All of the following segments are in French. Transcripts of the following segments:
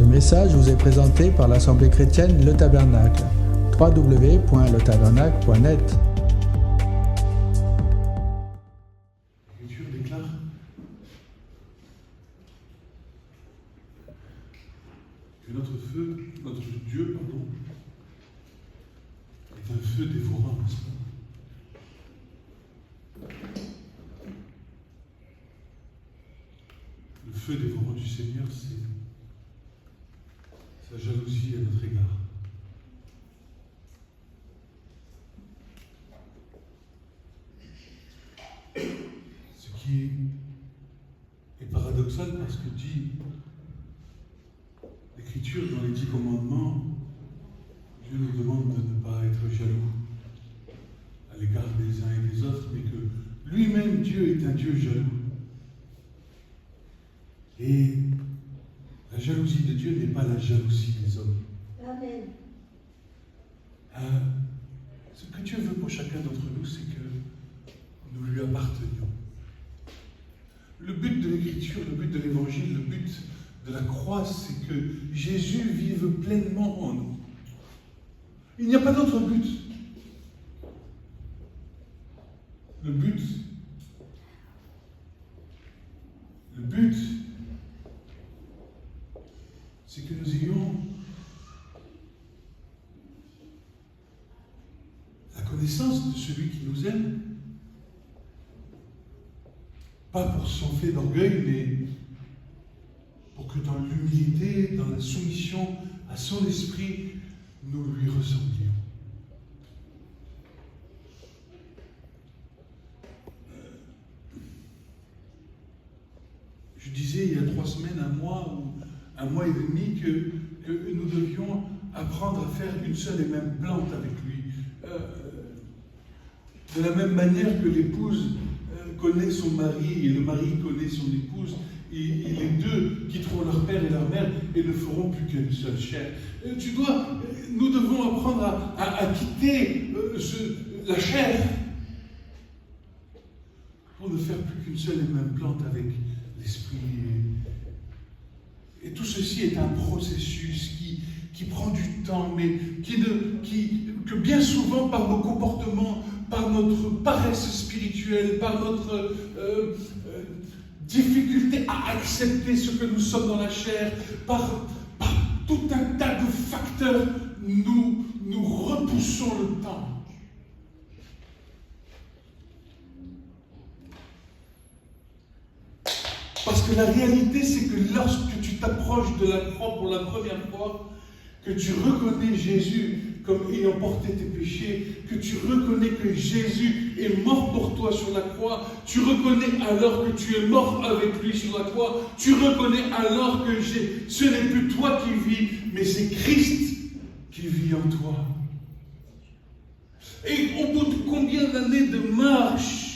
Ce message vous est présenté par l'Assemblée chrétienne Le Tabernacle. www.letabernacle.net. L'Écriture déclare que notre Dieu, est un feu dévorant, n'est-ce pas? Le feu dévorant du Seigneur, c'est sa jalousie à notre égard. Ce qui est paradoxal parce que dit l'Écriture dans les 10 commandements, Dieu nous demande de ne pas être jaloux à l'égard des uns et des autres, mais que lui-même, Dieu, est un Dieu jaloux. Et la jalousie de Dieu n'est pas la jalousie des hommes. Amen. Ce que Dieu veut pour chacun d'entre nous, c'est que nous lui appartenions. Le but de l'Écriture, le but de l'Évangile, le but de la croix, c'est que Jésus vive pleinement en nous. Il n'y a pas d'autre but. Le but, c'est que nous ayons la connaissance de celui qui nous aime, pas pour s'enfler d'orgueil, mais pour que dans l'humilité, dans la soumission à son esprit, nous lui ressemblions. Je disais il y a 3 semaines, un mois et demi, que nous devions apprendre à faire une seule et même plante avec lui. De la même manière que l'épouse connaît son mari et le mari connaît son épouse, et les deux quitteront leur père et leur mère et ne feront plus qu'une seule chair. Nous devons apprendre à quitter la chair pour ne faire plus qu'une seule et même plante avec l'esprit. Et tout ceci est un processus qui prend du temps, mais que bien souvent, par nos comportements, par notre paresse spirituelle, par notre difficulté à accepter ce que nous sommes dans la chair, par tout un tas de facteurs, nous repoussons le temps. Parce que la réalité, c'est que lorsque tu t'approches de la croix pour la première fois, que tu reconnais Jésus comme ayant porté tes péchés, que tu reconnais que Jésus est mort pour toi sur la croix, tu reconnais alors que tu es mort avec lui sur la croix, tu reconnais alors que ce n'est plus toi qui vis, mais c'est Christ qui vit en toi. Et au bout de combien d'années de marche,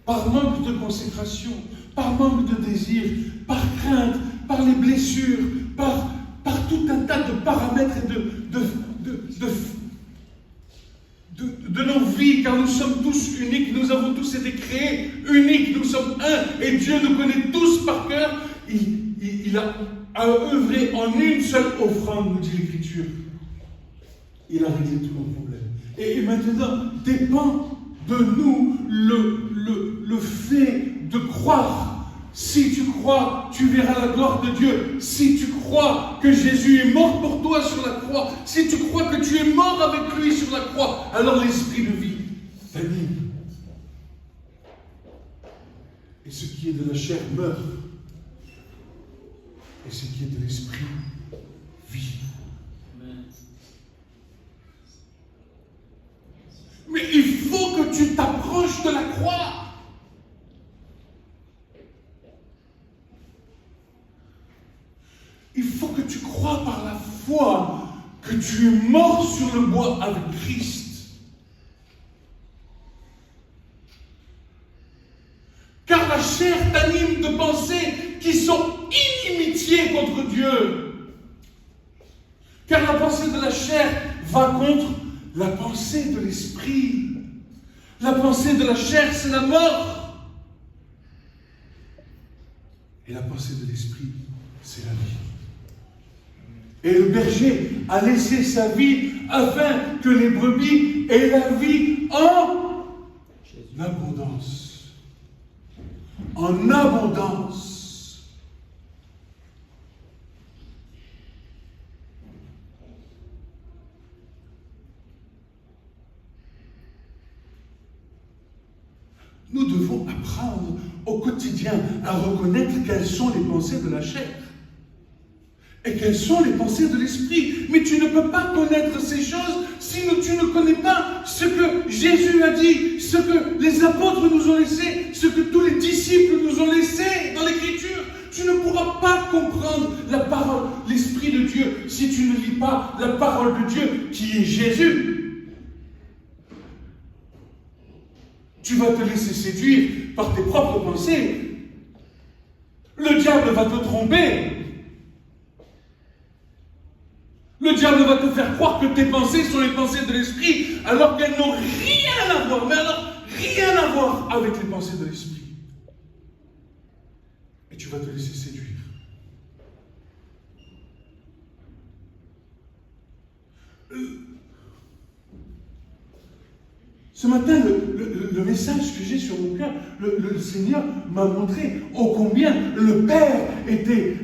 par manque de consécration, par manque de désir, par crainte, par les blessures, par tout un tas de paramètres et de nos vies, car nous sommes tous uniques, nous avons tous été créés uniques, nous sommes un, et Dieu nous connaît tous par cœur. Il a œuvré en une seule offrande, nous dit l'Écriture. Il a réglé tous nos problèmes. Et maintenant, dépend de nous le fait de croire. Si tu crois, tu verras la gloire de Dieu. Si tu crois que Jésus est mort pour toi sur la croix, si tu crois que tu es mort avec lui sur la croix, alors l'esprit de vie t'anime. Et ce qui est de la chair meurt. Et ce qui est de l'esprit vit. Mais il faut que tu t'approches de la croix. Il faut que tu crois par la foi que tu es mort sur le bois avec Christ. Car la chair t'anime de pensées qui sont inimitiés contre Dieu. Car la pensée de la chair va contre la pensée de l'esprit. La pensée de la chair, c'est la mort. Et la pensée de l'esprit, c'est la vie. Et le berger a laissé sa vie afin que les brebis aient la vie en abondance. En abondance. Nous devons apprendre au quotidien à reconnaître quelles sont les pensées de la chair et quelles sont les pensées de l'esprit. Mais tu ne peux pas connaître ces choses si tu ne connais pas ce que Jésus a dit, ce que les apôtres nous ont laissé, ce que tous les disciples nous ont laissé dans l'Écriture. Tu ne pourras pas comprendre la parole, l'Esprit de Dieu, si tu ne lis pas la parole de Dieu qui est Jésus. Tu vas te laisser séduire par tes propres pensées. Le diable va te tromper. Le diable va te faire croire que tes pensées sont les pensées de l'esprit, alors qu'elles n'ont rien à voir, mais alors rien à voir avec les pensées de l'esprit. Et tu vas te laisser séduire. Ce matin, le message que j'ai sur mon cœur, le Seigneur m'a montré ô combien le Père était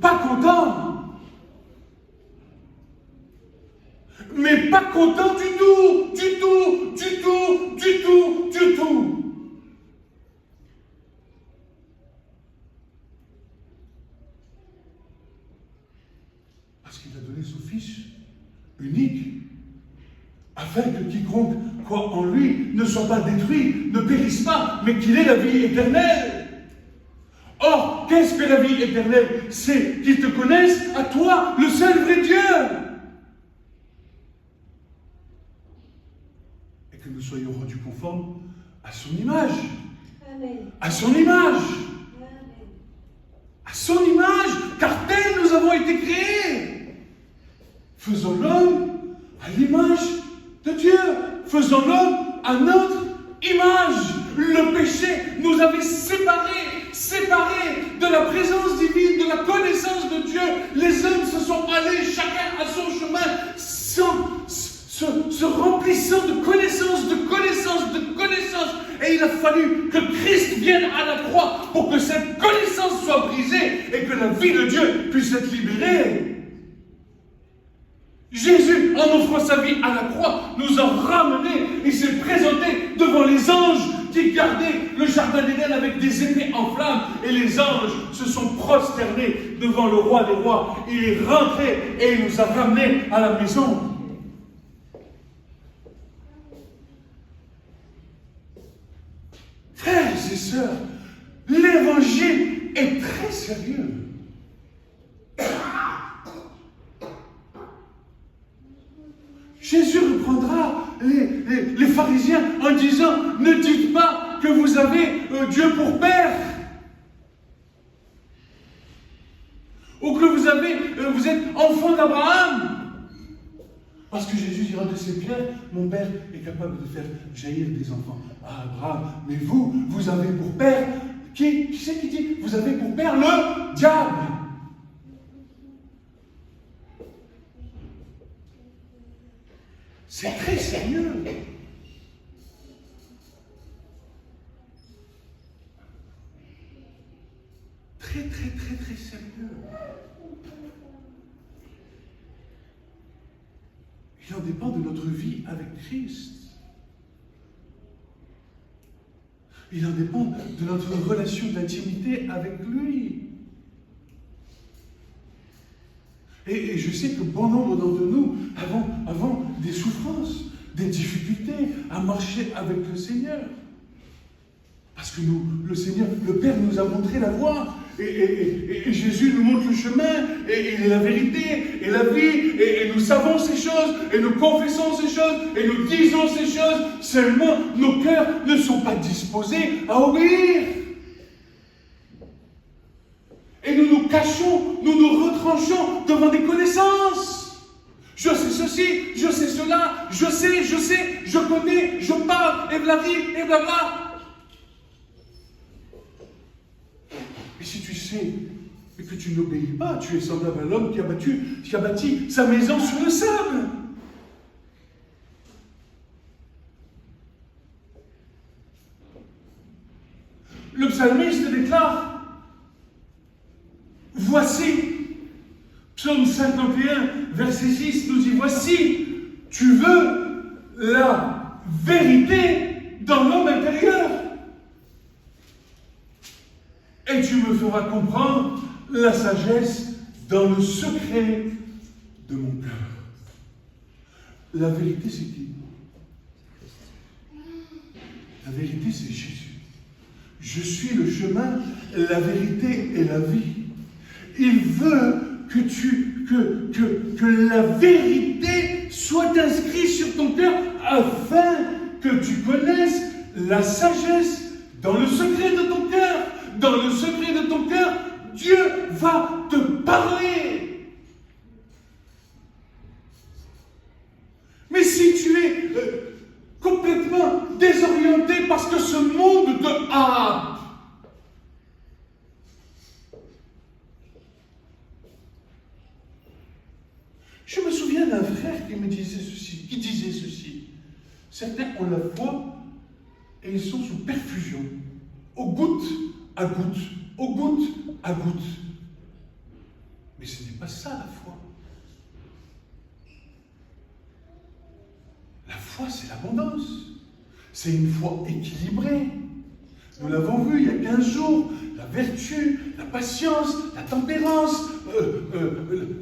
pas content. Mais pas content du tout, du tout, du tout, du tout, du tout. Parce qu'il a donné son Fils unique, afin que quiconque croit en lui ne soit pas détruit, ne périsse pas, mais qu'il ait la vie éternelle. Or, qu'est-ce que la vie éternelle? C'est qu'ils te connaissent, à toi, le seul vrai Dieu. Et que nous soyons rendus conformes à son image. Amen. À son image. Amen. À son image, car tel nous avons été créés. Faisons l'homme à l'image de Dieu. Faisons l'homme à notre image. Le péché nous avait séparés de la présence divine, de la connaissance de Dieu. Les hommes se sont allés chacun à son chemin, se remplissant de connaissances, de connaissances, de connaissances. Et il a fallu que Christ vienne à la croix pour que cette connaissance soit brisée et que la vie de Dieu puisse être libérée. Jésus, en offrant sa vie à la croix, nous a ramenés et s'est présenté devant les anges qui gardaient le jardin d'Éden avec des épées en flammes. Et les anges se sont prosternés devant le roi des rois. Il est rentré et il nous a ramenés à la maison. Frères et sœurs, l'évangile est très sérieux. Jésus reprendra les pharisiens en disant « Ne dites pas que vous avez Dieu pour père » ou que vous êtes enfant d'Abraham. Parce que Jésus dira de ses pierres « Mon père est capable de faire jaillir des enfants à Abraham. Mais vous avez pour père... » Qui c'est qui dit « Vous avez pour père le diable » ? C'est très sérieux. Très, très, très, très sérieux. Il en dépend de notre vie avec Christ. Il en dépend de notre relation d'intimité avec lui. Et je sais que bon nombre d'entre nous avons des souffrances, des difficultés à marcher avec le Seigneur. Parce que le Seigneur, le Père nous a montré la voie. Et Jésus nous montre le chemin. Et il est la vérité et la vie. Et nous savons ces choses. Et nous confessons ces choses. Et nous disons ces choses. Seulement, nos cœurs ne sont pas disposés à obéir. Et nous nous cachons, nous nous retranchons devant des connaissances. Je sais ceci, je sais cela, je sais, je connais, je parle, et blabla, et blabla. Et Mais si tu sais mais que tu n'obéis pas, tu es semblable à l'homme qui a bâti sa maison sur le sable. Le psalmiste déclare, voici, psaume 51, verset 6, nous y voici, tu veux la vérité dans l'homme intérieur. Et tu me feras comprendre la sagesse dans le secret de mon cœur. La vérité, c'est qui? La vérité, c'est Jésus. Je suis le chemin, la vérité et la vie. Il veut que la vérité soit inscrite sur ton cœur afin que tu connaisses la sagesse dans le secret de ton cœur. Dans le secret de ton cœur, Dieu va te parler. Mais si tu es complètement désorienté parce que ce monde te hante, je me souviens d'un frère qui disait ceci. Certains ont la foi et ils sont sous perfusion, aux gouttes à gouttes, aux gouttes à gouttes. Mais ce n'est pas ça la foi. La foi, c'est l'abondance. C'est une foi équilibrée. Nous l'avons vu il y a 15 jours. La vertu, la patience, la tempérance,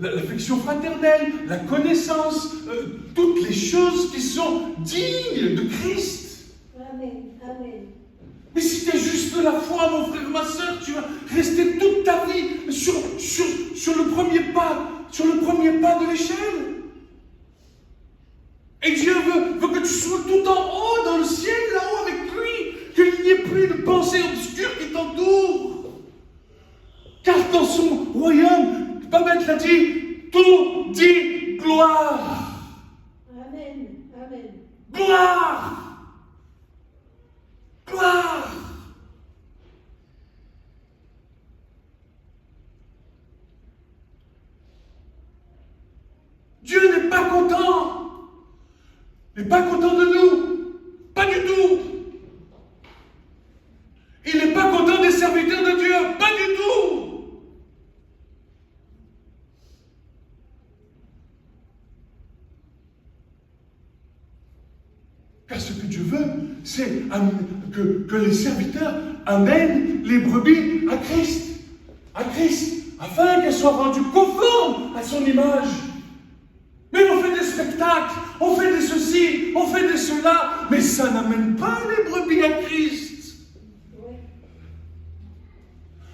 l'affection fraternelle, la connaissance, toutes les choses qui sont dignes de Christ. Amen. Amen. Mais si tu as juste la foi, mon frère, ma soeur, tu vas rester toute ta vie sur le premier pas de l'échelle. Et Dieu veut que tu sois tout en haut, dans le ciel, là-haut avec lui, qu'il n'y ait plus de pensées obscures qui t'entourent. Car dans son royaume, Babette l'a dit, tout dit gloire. Amen. Amen. Gloire. Gloire. Dieu n'est pas content. Il n'est pas content de nous. Pas du tout. Il n'est pas content des serviteurs de Dieu. Pas du tout. Car ce que Dieu veut, c'est que les serviteurs amènent les brebis à Christ, afin qu'elles soient rendues conformes à son image. Mais on fait des spectacles, on fait des ceci, on fait des cela, mais ça n'amène pas les brebis à Christ. Oui.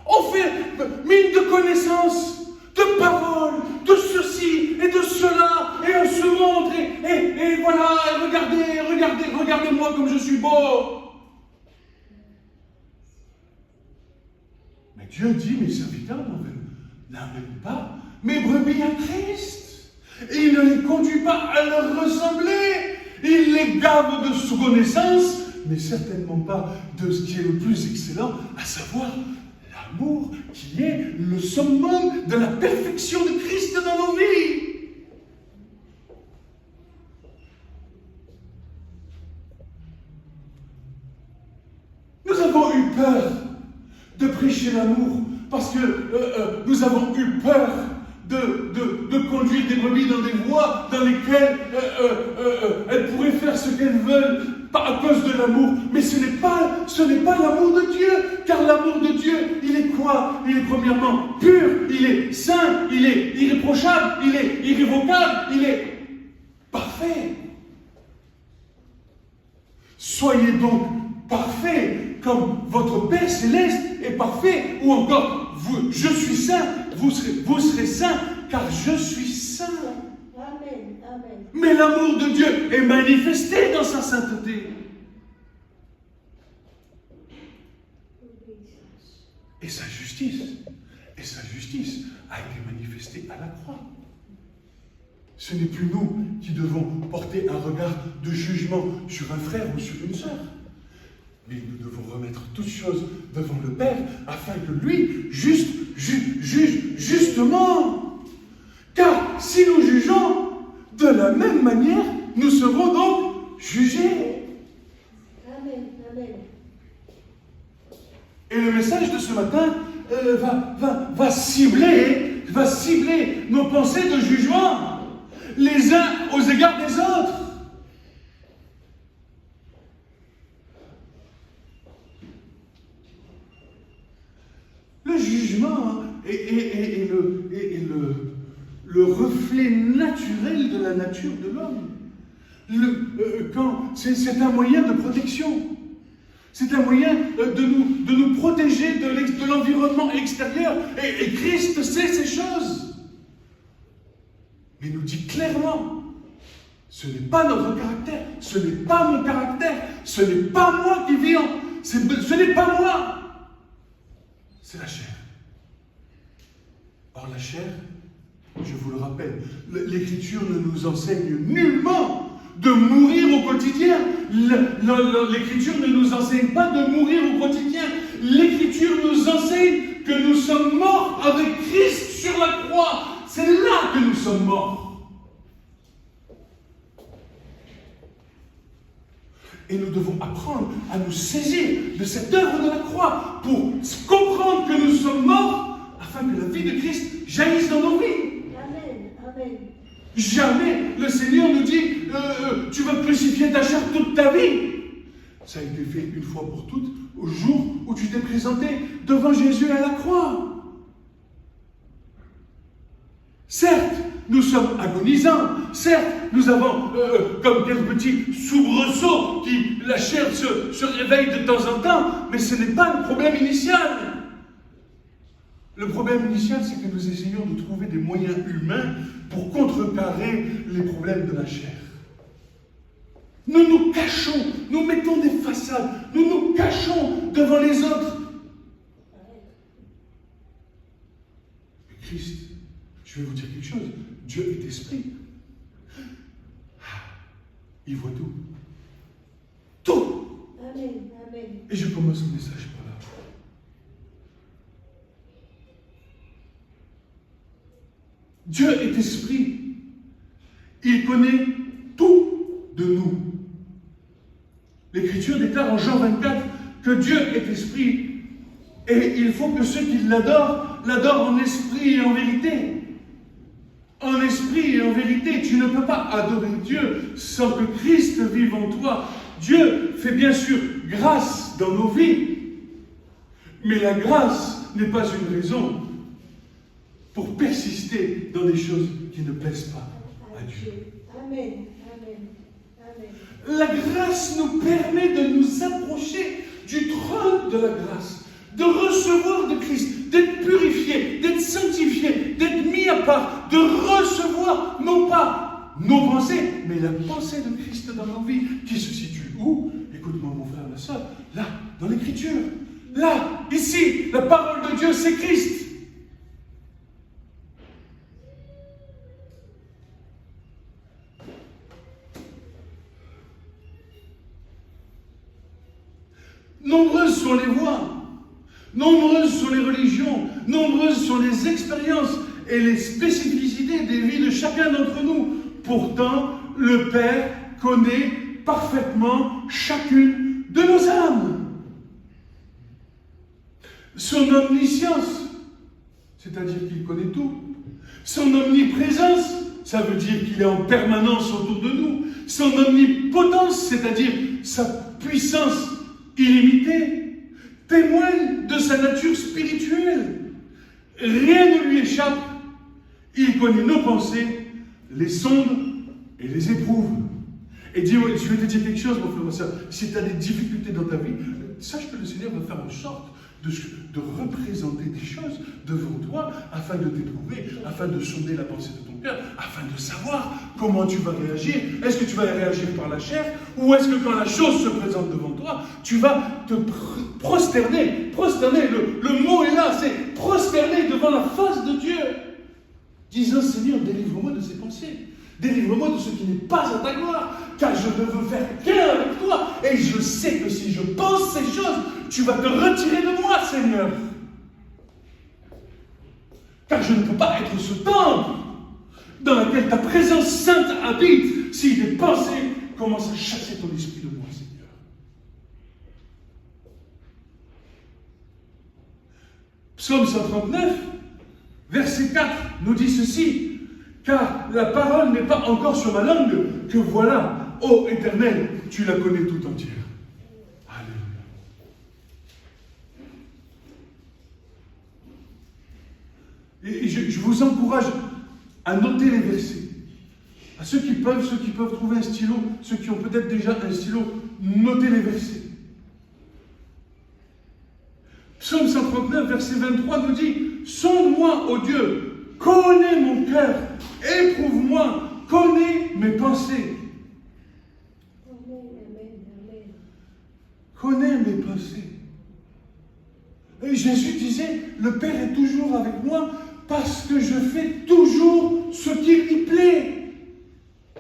On fait mine de connaissances, de paroles, de ceci et de cela, et on se montre, et voilà, regardez-moi comme je suis beau. Mais Dieu dit, mes serviteurs n'amènent pas mes brebis à Christ. Et il ne les conduit pas à leur ressembler. Il les gave de sous connaissance, mais certainement pas de ce qui est le plus excellent, à savoir l'amour qui est le summum de la perfection de Christ dans nos vies. Nous avons eu peur de prêcher l'amour parce que nous avons eu peur de conduire des brebis dans des voies dans lesquelles elles pourraient faire ce qu'elles veulent à cause de l'amour. Mais ce n'est pas l'amour de Dieu, car l'amour de Dieu, il est quoi? Il est premièrement pur, il est saint, il est irréprochable, il est irrévocable, il est parfait. Soyez donc parfaits comme votre Père Céleste est parfait, ou encore, je suis saint, vous serez saints, car je suis saint. Amen. Amen. Mais l'amour de Dieu est manifesté dans sa sainteté. Et sa justice a été manifestée à la croix. Ce n'est plus nous qui devons porter un regard de jugement sur un frère ou sur une sœur. Mais nous devons remettre toutes choses devant le Père afin que lui juge justement. Car si nous jugeons, de la même manière, nous serons donc jugés. Amen. Amen. Et le message de ce matin va cibler nos pensées de jugement, les uns aux égards des autres. Le jugement est le reflet naturel de la nature de l'homme. C'est un moyen de protection. C'est un moyen de nous protéger de l'environnement extérieur. Et Christ sait ces choses. Mais il nous dit clairement, ce n'est pas notre caractère, ce n'est pas mon caractère, ce n'est pas moi qui vis ce n'est pas moi. C'est la chair. Or la chair, je vous le rappelle, l'Écriture ne nous enseigne nullement de mourir au quotidien. L'Écriture ne nous enseigne pas de mourir au quotidien. L'Écriture nous enseigne que nous sommes morts avec Christ sur la croix. C'est là que nous sommes morts. Et nous devons apprendre à nous saisir de cette œuvre de la croix pour comprendre que nous sommes morts afin que la vie de Christ jaillisse dans nos vies. Amen. Amen. Jamais le Seigneur nous dit tu vas crucifier ta chair toute ta vie. Ça a été fait une fois pour toutes au jour où tu t'es présenté devant Jésus à la croix. Certes, nous sommes agonisants. Certes, nous avons comme quelques petits soubresauts qui la chair se réveille de temps en temps, mais ce n'est pas le problème initial. Le problème initial, c'est que nous essayons de trouver des moyens humains pour contrecarrer les problèmes de la chair. Nous nous cachons, nous mettons des façades, nous nous cachons devant les autres. Mais Christ, je vais vous dire quelque chose, Dieu est esprit. Il voit tout. Tout. Amen. Amen. Et je commence le message par là. Dieu est esprit. Il connaît tout de nous. L'Écriture déclare en Jean 24 que Dieu est esprit. Et il faut que ceux qui l'adorent en esprit et en vérité. En esprit et en vérité, tu ne peux pas adorer Dieu sans que Christ vive en toi. Dieu fait bien sûr grâce dans nos vies. Mais la grâce n'est pas une raison pour persister dans des choses qui ne plaisent pas à Dieu. Amen. Amen. Amen. La grâce nous permet de nous approcher du trône de la grâce, de recevoir de Christ, d'être purifié, d'être sanctifié, d'être mis à part, de recevoir non pas nos pensées, mais la pensée de Christ dans nos vies, qui se situe où? Écoute-moi mon frère, ma soeur, là, dans l'Écriture, là, ici, la parole de Dieu, c'est Christ. Nombreuses sont les voies, nombreuses sont les religions, nombreuses sont les expériences et les spécificités des vies de chacun d'entre nous. Pourtant, le Père connaît parfaitement chacune de nos âmes. Son omniscience, c'est-à-dire qu'il connaît tout. Son omniprésence, ça veut dire qu'il est en permanence autour de nous. Son omnipotence, c'est-à-dire sa puissance illimitée, témoigne de sa nature spirituelle. Rien ne lui échappe. Il connaît nos pensées, les sonde et les éprouve. Et dis-moi, je vais te dire quelque chose, mon frère, ma soeur. Si tu as des difficultés dans ta vie, sache que le Seigneur va faire en sorte de représenter des choses devant toi afin de t'éprouver, afin de sonder la pensée de ton cœur, afin de savoir comment tu vas réagir. Est-ce que tu vas réagir par la chair ou est-ce que quand la chose se présente devant toi, tu vas te prosterner. Le mot est là, c'est prosterner devant la face de Dieu, disant Seigneur, délivre-moi de ces pensées. Délivre-moi de ce qui n'est pas à ta gloire, car je ne veux faire qu'un avec toi. toi. Et je sais que si je pense ces choses, tu vas te retirer de moi, Seigneur. Car je ne peux pas être ce temple dans lequel ta présence sainte habite si des pensées commencent à chasser ton esprit de moi, Seigneur. Psaume 139, verset 4 nous dit ceci: car la parole n'est pas encore sur ma langue, que voilà, ô Éternel, tu la connais tout entière. Alléluia. Et je vous encourage à noter les versets. À ceux qui peuvent trouver un stylo, ceux qui ont peut-être déjà un stylo, notez les versets. Psaume 139, verset 23 nous dit: sonde-moi, ô Dieu, connais mon cœur, éprouve-moi, connais mes pensées. Amen, amen, amen. Connais mes pensées. Et Jésus disait: le Père est toujours avec moi parce que je fais toujours ce qui lui plaît.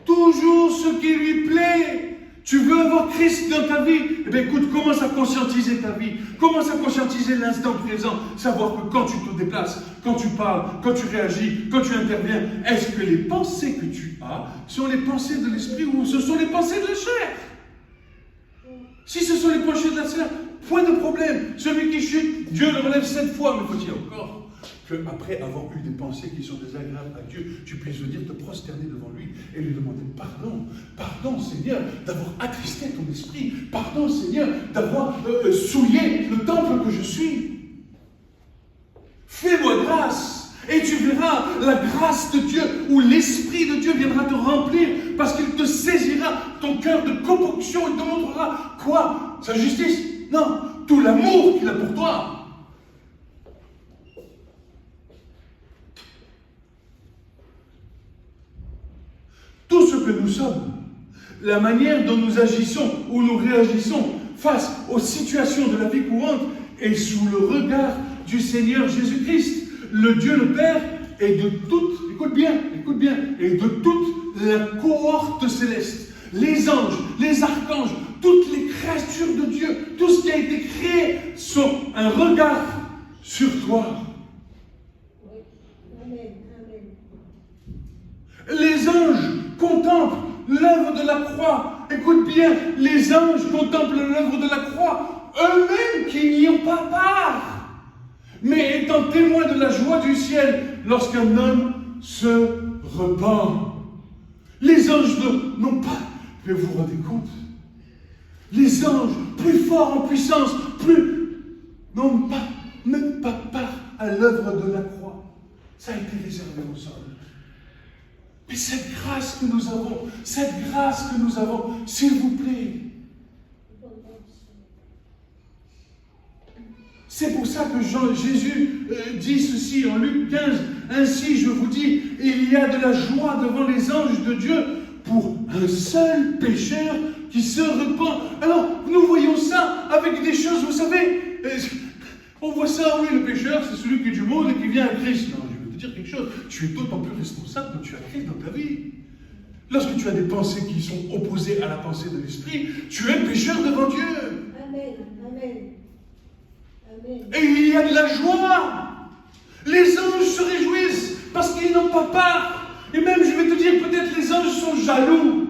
Toujours ce qui lui plaît. Tu veux avoir Christ dans ta vie? Eh bien écoute, commence à conscientiser ta vie. Commence à conscientiser l'instant présent. Savoir que quand tu te déplaces, quand tu parles, quand tu réagis, quand tu interviens, est-ce que les pensées que tu as sont les pensées de l'esprit ou ce sont les pensées de la chair? Si ce sont les pensées de la chair, point de problème. Celui qui chute, Dieu le relève 7 fois. Mais faut-il encore qu'après avoir eu des pensées qui sont désagréables à Dieu, tu puisses venir te prosterner devant lui et lui demander pardon. Pardon, Seigneur, d'avoir attristé ton esprit. Pardon, Seigneur, d'avoir souillé le temple que je suis. Fais-moi grâce et tu verras la grâce de Dieu où l'Esprit de Dieu viendra te remplir parce qu'il te saisira ton cœur de compunction et te montrera quoi? Sa justice? Non, tout l'amour qu'il a pour toi. Tout ce que nous sommes, la manière dont nous agissons ou nous réagissons face aux situations de la vie courante est sous le regard du Seigneur Jésus-Christ, le Dieu le Père, et de toute, écoute bien, et de toute la cohorte céleste, les anges, les archanges, toutes les créatures de Dieu, tout ce qui a été créé sont un regard sur toi. Oui. Amen, amen. Les anges contemplent l'œuvre de la croix. Écoute bien, les anges contemplent l'œuvre de la croix, eux-mêmes qui n'y ont pas part, mais étant témoins de la joie du ciel lorsqu'un homme se repent. Les anges n'ont pas, mais vous vous rendez compte, les anges, plus forts en puissance, n'ont pas, même pas part à l'œuvre de la croix. Ça a été réservé aux hommes. Mais cette grâce que nous avons, s'il vous plaît. C'est pour ça que Jésus dit ceci en Luc 15. Ainsi, je vous dis, il y a de la joie devant les anges de Dieu pour un seul pécheur qui se repent. Alors, nous voyons ça avec des choses, vous savez, on voit ça, oui, le pécheur, c'est celui qui est du monde et qui vient à Christ. Non, je vais te dire quelque chose, tu es d'autant plus responsable quand tu as Christ dans ta vie. Lorsque tu as des pensées qui sont opposées à la pensée de l'esprit, tu es pécheur devant Dieu. Amen, amen. Amen. Et il y a de la joie. Les anges se réjouissent parce qu'ils n'ont pas part. Et même, je vais te dire, peut-être les anges sont jaloux.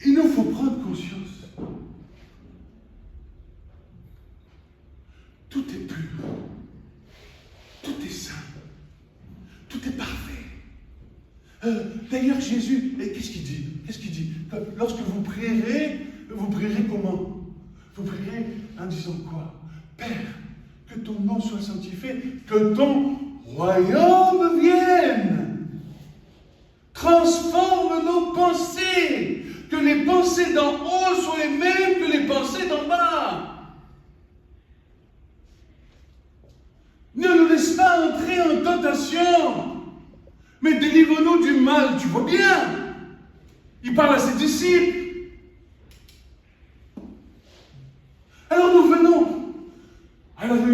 Il nous faut prendre conscience. Tout est pur. Tout est saint. Tout est parfait. D'ailleurs, Jésus, qu'est-ce qu'il dit? Lorsque vous prierez comment? Vous prierez en disant quoi? Père, que ton nom soit sanctifié, que ton royaume vienne. Transforme nos pensées. Que les pensées d'en haut soient les mêmes que les pensées d'en bas. Ne nous laisse pas entrer en tentation, mais délivre-nous du mal. Tu vois bien, il parle à ses disciples.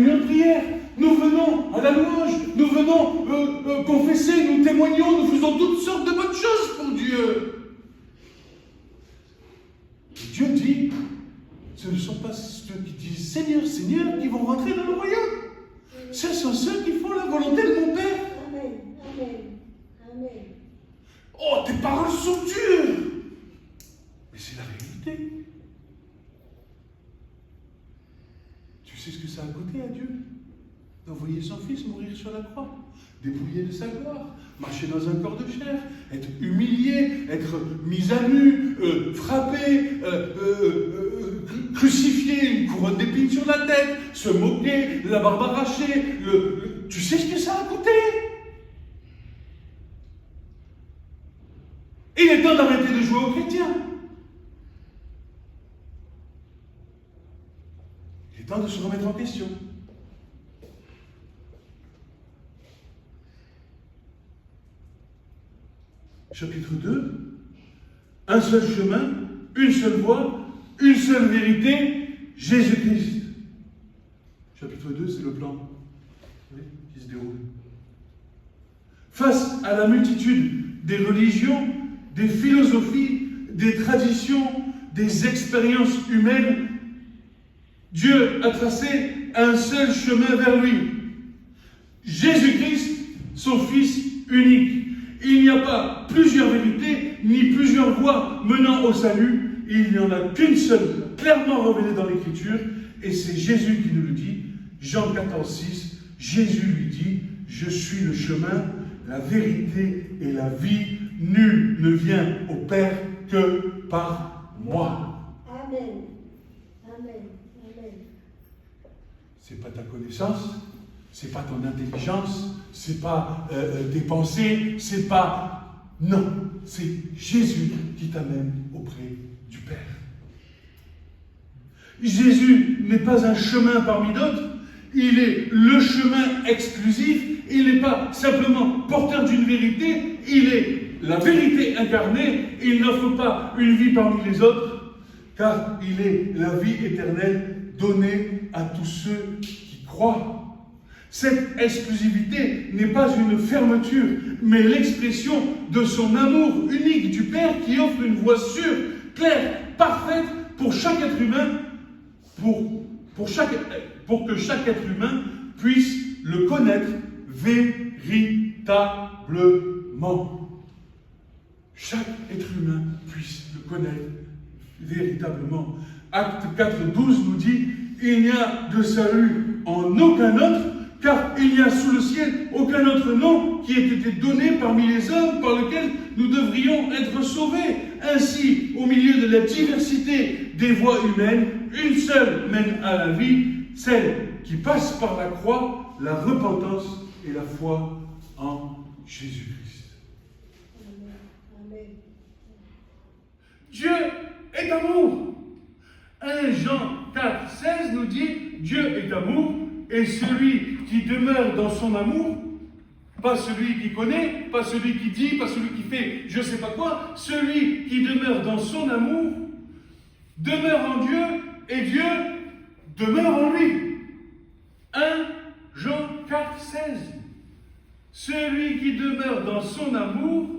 réunion de prière, nous venons à la louange, nous venons confesser, nous témoignons, nous faisons toutes sortes de bonnes choses pour Dieu. Et Dieu dit, ce ne sont pas ceux qui disent Seigneur, Seigneur qui vont rentrer dans le royaume. Ce sont ceux qui font la volonté de mon Père. Amen. Amen. Amen. Oh, tes paroles sont dures. Mais c'est la réalité. Tu sais ce que ça a coûté à Dieu d'envoyer son Fils mourir sur la croix, dépouillé de sa gloire, marcher dans un corps de chair, être humilié, être mis à nu, frappé, crucifié, une couronne d'épines sur la tête, se moquer, la barbe arrachée. Tu sais ce que ça a coûté? Il est temps d'arrêter de jouer aux chrétiens. Il est temps de se remettre en question. Chapitre 2, un seul chemin, une seule voie, une seule vérité, Jésus-Christ. Chapitre 2, c'est le plan qui se déroule. Face à la multitude des religions, des philosophies, des traditions, des expériences humaines, Dieu a tracé un seul chemin vers lui. Jésus-Christ, son Fils unique. Il n'y a pas plusieurs vérités, ni plusieurs voies menant au salut. Il n'y en a qu'une seule, clairement révélée dans l'Écriture, et c'est Jésus qui nous le dit. Jean 14, 6, Jésus lui dit, « Je suis le chemin, la vérité et la vie. Nul ne vient au Père que par moi. » Amen. Amen. Amen. C'est pas ta connaissance, c'est pas ton intelligence, c'est pas tes pensées, c'est pas... Non, c'est Jésus qui t'amène auprès du Père. Jésus n'est pas un chemin parmi d'autres, il est le chemin exclusif, il n'est pas simplement porteur d'une vérité, il est la vérité incarnée, il n'offre pas une vie parmi les autres, car il est la vie éternelle donnée à tous ceux qui croient. Cette exclusivité n'est pas une fermeture, mais l'expression de son amour unique du Père qui offre une voie sûre, claire, parfaite pour chaque être humain, pour que chaque être humain puisse le connaître véritablement. Chaque être humain puisse le connaître véritablement. Acte 4, 12 nous dit « Il n'y a de salut en aucun autre, car il n'y a sous le ciel aucun autre nom qui ait été donné parmi les hommes par lequel nous devrions être sauvés. Ainsi, au milieu de la diversité des voies humaines, une seule mène à la vie, celle qui passe par la croix, la repentance et la foi en Jésus-Christ. » Amen. Dieu est amour. 1 Jean 4, 16 nous dit « Dieu est amour, et celui qui demeure dans son amour, pas celui qui connaît, pas celui qui dit, pas celui qui fait je ne sais pas quoi, celui qui demeure dans son amour, demeure en Dieu, et Dieu demeure en lui. » 1 Jean 4, 16. Celui qui demeure dans son amour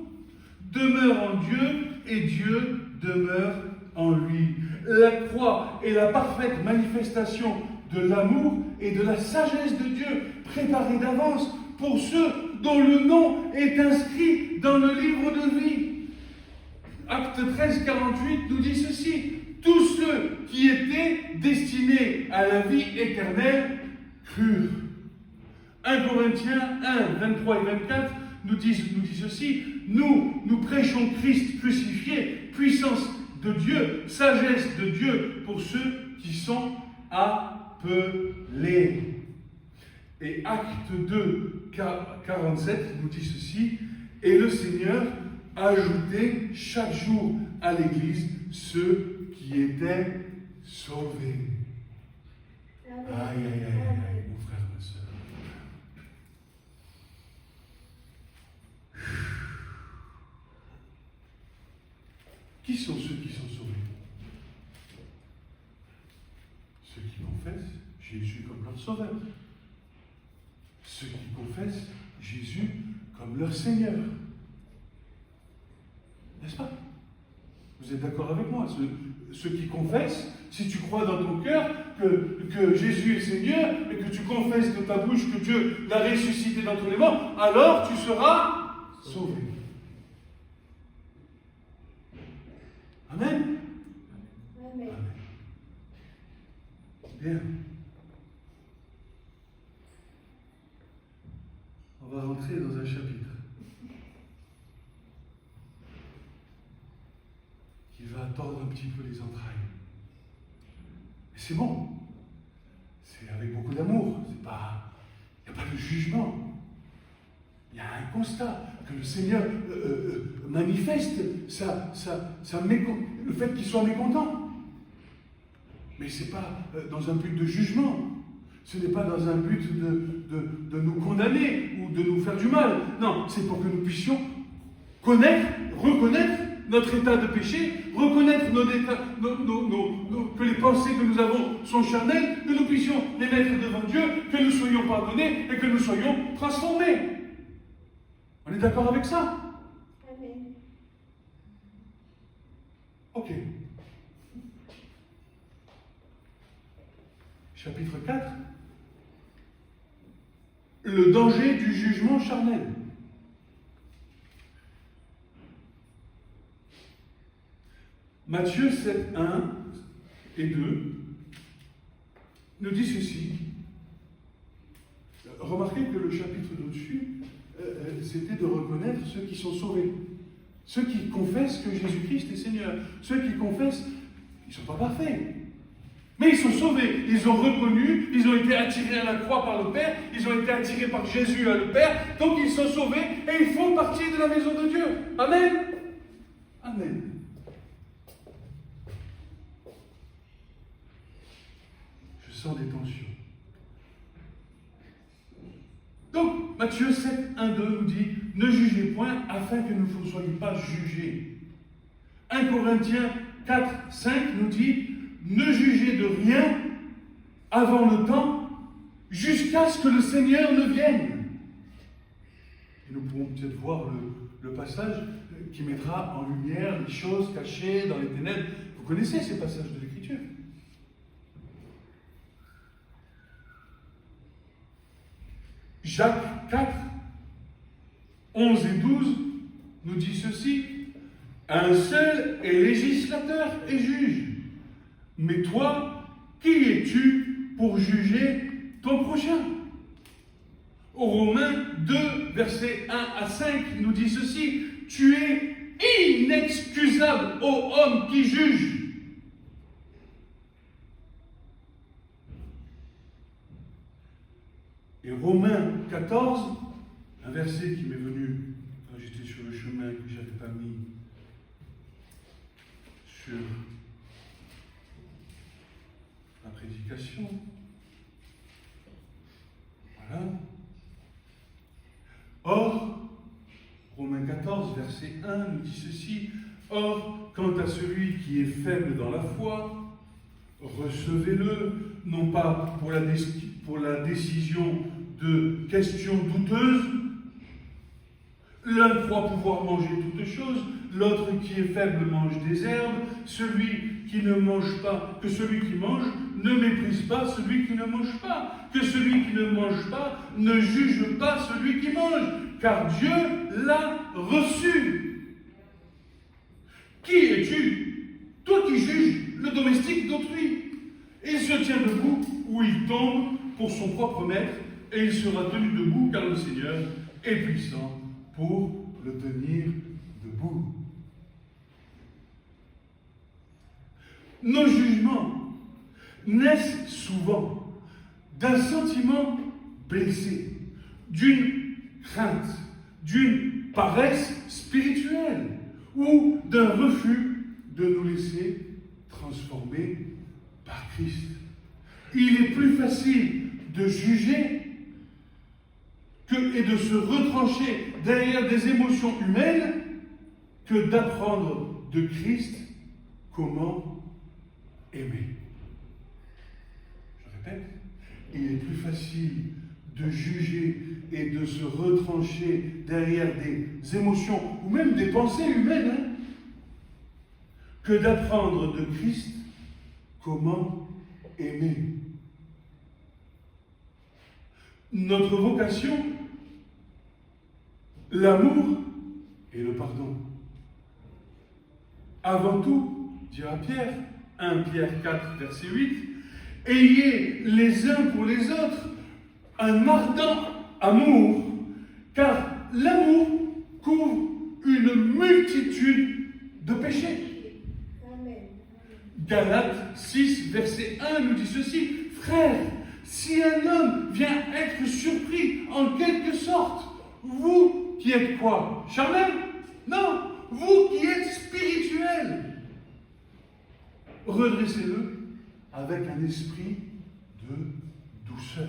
demeure en Dieu, et Dieu demeure en lui. La croix est la parfaite manifestation de l'amour et de la sagesse de Dieu, préparée d'avance pour ceux dont le nom est inscrit dans le livre de vie. Acte 13, 48 nous dit ceci: tous ceux qui étaient destinés à la vie éternelle crurent. 1 Corinthiens 1, 23 et 24 nous dit ceci: nous prêchons Christ crucifié, puissance de Dieu, sagesse de Dieu pour ceux qui sont appelés. Et Acte 2, 47 nous dit ceci: et le Seigneur ajoutait chaque jour à l'Église ceux qui étaient sauvés. Aïe, aïe, aïe, aïe, mon frère, ma soeur. Qui sont ceux qui sont sauvés? Ceux qui confessent Jésus comme leur sauveur. Ceux qui confessent Jésus comme leur Seigneur. N'est-ce pas? Vous êtes d'accord avec moi? Ceux qui confessent, si tu crois dans ton cœur que Jésus est Seigneur et que tu confesses de ta bouche que Dieu l'a ressuscité d'entre les morts, alors tu seras sauvé. Amen. Amen. Bien. On va rentrer dans un chapitre qui va tordre un petit peu les entrailles. Et c'est bon. C'est avec beaucoup d'amour. Il n'y a pas de jugement. Il y a un constat que le Seigneur manifeste le fait qu'il soit mécontent. Mais ce n'est pas dans un but de jugement. Ce n'est pas dans un but de nous condamner ou de nous faire du mal. Non, c'est pour que nous puissions reconnaître notre état de péché, reconnaître que les pensées que nous avons sont charnelles, que nous puissions les mettre devant Dieu, que nous soyons pardonnés et que nous soyons transformés. On est d'accord avec ça? Amen. Ok. Chapitre 4. Le danger du jugement charnel. Matthieu 7, 1 et 2 nous dit ceci. Remarquez que le chapitre d'au-dessus, c'était de reconnaître ceux qui sont sauvés. Ceux qui confessent que Jésus-Christ est Seigneur. Ceux qui confessent, ils ne sont pas parfaits. Mais ils sont sauvés, ils ont reconnu, ils ont été attirés à la croix par le Père, ils ont été attirés par Jésus à le Père, donc ils sont sauvés et ils font partie de la maison de Dieu. Amen. Amen. Je sens des tensions. Donc, Matthieu 7, 1, 2 nous dit, ne jugez point afin que nous ne soyons pas jugés. 1 Corinthiens 4, 5 nous dit, ne jugez de rien avant le temps, jusqu'à ce que le Seigneur ne vienne. Et nous pourrons peut-être voir le passage qui mettra en lumière les choses cachées dans les ténèbres. Vous connaissez ces passages de l'Écriture. Jacques 4, 11 et 12 nous dit ceci. Un seul est législateur et juge. Mais toi, qui es-tu pour juger ton prochain? Romains 2, versets 1 à 5 nous dit ceci. Tu es inexcusable, ô homme qui juge. Et Romains 14, un verset qui m'est venu quand j'étais sur le chemin que je n'avais pas mis sur la prédication. Voilà. Or, Romains 14, verset 1 nous dit ceci. Or, quant à celui qui est faible dans la foi, recevez-le, non pas pour la décision de questions douteuses. L'un croit pouvoir manger toutes choses, l'autre qui est faible mange des herbes, celui qui ne mange pas, que celui qui mange ne méprise pas celui qui ne mange pas, que celui qui ne mange pas ne juge pas celui qui mange, car Dieu l'a reçu. Qui es-tu, toi qui juges le domestique d'autrui? Il se tient debout ou il tombe pour son propre maître, et il sera tenu debout car le Seigneur est puissant pour le tenir debout. Nos jugements naissent souvent d'un sentiment blessé, d'une crainte, d'une paresse spirituelle ou d'un refus de nous laisser transformer par Christ. Il est plus facile de juger et de se retrancher derrière des émotions humaines que d'apprendre de Christ comment aimer. Je répète, Il est plus facile de juger et de se retrancher derrière des émotions ou même des pensées humaines que d'apprendre de Christ comment aimer. Notre vocation, l'amour et le pardon. Avant tout, dira Pierre, 1 Pierre 4, verset 8, ayez les uns pour les autres un ardent amour, car l'amour couvre une multitude de péchés. Amen. Galates 6, verset 1 nous dit ceci, frères, si un homme vient être surpris en quelque sorte, vous qui êtes quoi? Charnel? Non, vous qui êtes spirituel, redressez-le avec un esprit de douceur.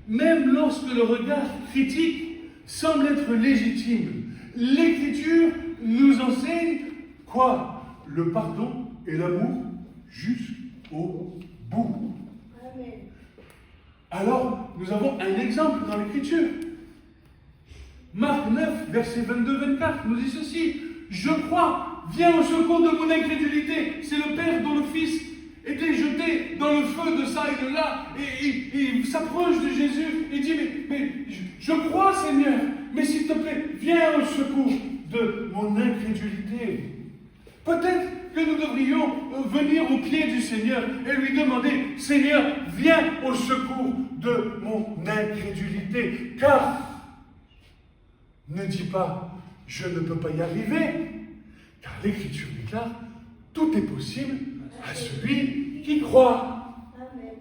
Même lorsque le regard critique semble être légitime, l'Écriture nous enseigne quoi? Le pardon et l'amour jusqu'au bout. Amen. Alors, nous avons un exemple dans l'Écriture. Marc 9, verset 22-24 nous dit ceci. Je crois, viens au secours de mon incrédulité. C'est le Père dont le Fils était jeté dans le feu de ça et de là. Et il s'approche de Jésus et dit, mais je crois Seigneur, mais s'il te plaît, viens au secours de mon incrédulité. Peut-être que nous devrions venir au pied du Seigneur et lui demander, Seigneur, viens au secours de mon incrédulité. Car, ne dis pas, je ne peux pas y arriver, car l'Écriture déclare, tout est possible à celui qui croit. Amen.